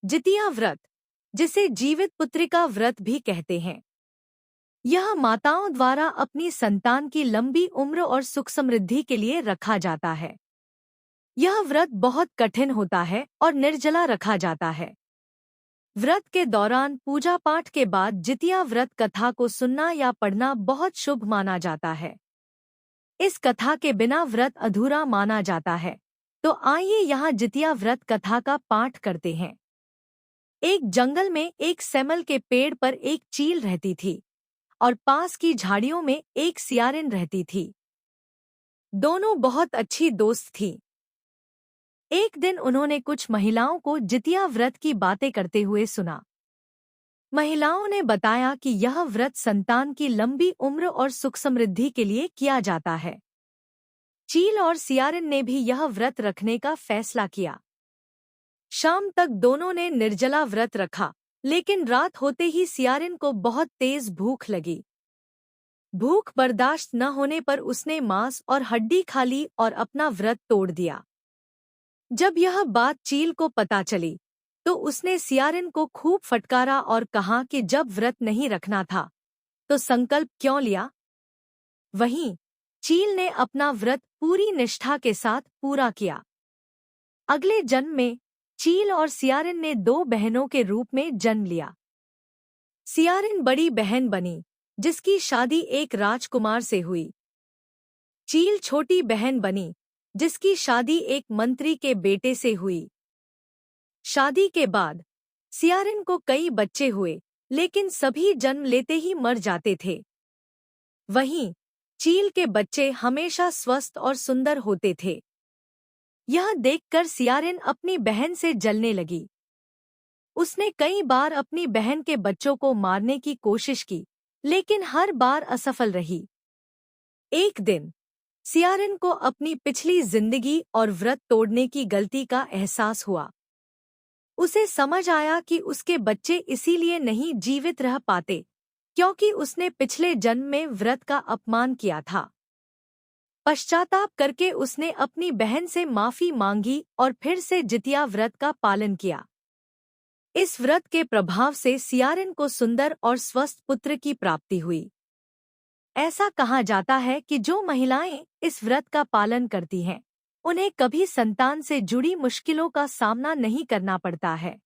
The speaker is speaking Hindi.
जितिया व्रत, जिसे जीवित पुत्रिका व्रत भी कहते हैं, यह माताओं द्वारा अपनी संतान की लंबी उम्र और सुख समृद्धि के लिए रखा जाता है। यह व्रत बहुत कठिन होता है और निर्जला रखा जाता है। व्रत के दौरान पूजा पाठ के बाद जितिया व्रत कथा को सुनना या पढ़ना बहुत शुभ माना जाता है। इस कथा के बिना व्रत अधूरा माना जाता है। तो आइए यहाँ जितिया व्रत कथा का पाठ करते हैं। एक जंगल में एक सेमल के पेड़ पर एक चील रहती थी और पास की झाड़ियों में एक सियारिन रहती थी। दोनों बहुत अच्छी दोस्त थीं। एक दिन उन्होंने कुछ महिलाओं को जितिया व्रत की बातें करते हुए सुना। महिलाओं ने बताया कि यह व्रत संतान की लंबी उम्र और सुख समृद्धि के लिए किया जाता है। चील और सियारिन ने भी यह व्रत रखने का फैसला किया। शाम तक दोनों ने निर्जला व्रत रखा, लेकिन रात होते ही सियारिन को बहुत तेज भूख लगी। भूख बर्दाश्त न होने पर उसने मांस और हड्डी खा ली और अपना व्रत तोड़ दिया। जब यह बात चील को पता चली, तो उसने सियारिन को खूब फटकारा और कहा कि जब व्रत नहीं रखना था, तो संकल्प क्यों लिया। वहीं चील ने अपना व्रत पूरी निष्ठा के साथ पूरा किया। अगले जन्म में चील और सियारिन ने दो बहनों के रूप में जन्म लिया। सियारिन बड़ी बहन बनी, जिसकी शादी एक राजकुमार से हुई। चील छोटी बहन बनी, जिसकी शादी एक मंत्री के बेटे से हुई। शादी के बाद सियारिन को कई बच्चे हुए, लेकिन सभी जन्म लेते ही मर जाते थे। वहीं चील के बच्चे हमेशा स्वस्थ और सुंदर होते थे। यह देखकर सियारिन अपनी बहन से जलने लगी। उसने कई बार अपनी बहन के बच्चों को मारने की कोशिश की, लेकिन हर बार असफल रही। एक दिन सियारिन को अपनी पिछली जिंदगी और व्रत तोड़ने की गलती का एहसास हुआ। उसे समझ आया कि उसके बच्चे इसीलिए नहीं जीवित रह पाते, क्योंकि उसने पिछले जन्म में व्रत का अपमान किया था। पश्चाताप करके उसने अपनी बहन से माफी मांगी और फिर से जितिया व्रत का पालन किया। इस व्रत के प्रभाव से सियारिन को सुंदर और स्वस्थ पुत्र की प्राप्ति हुई। ऐसा कहा जाता है कि जो महिलाएं इस व्रत का पालन करती हैं, उन्हें कभी संतान से जुड़ी मुश्किलों का सामना नहीं करना पड़ता है।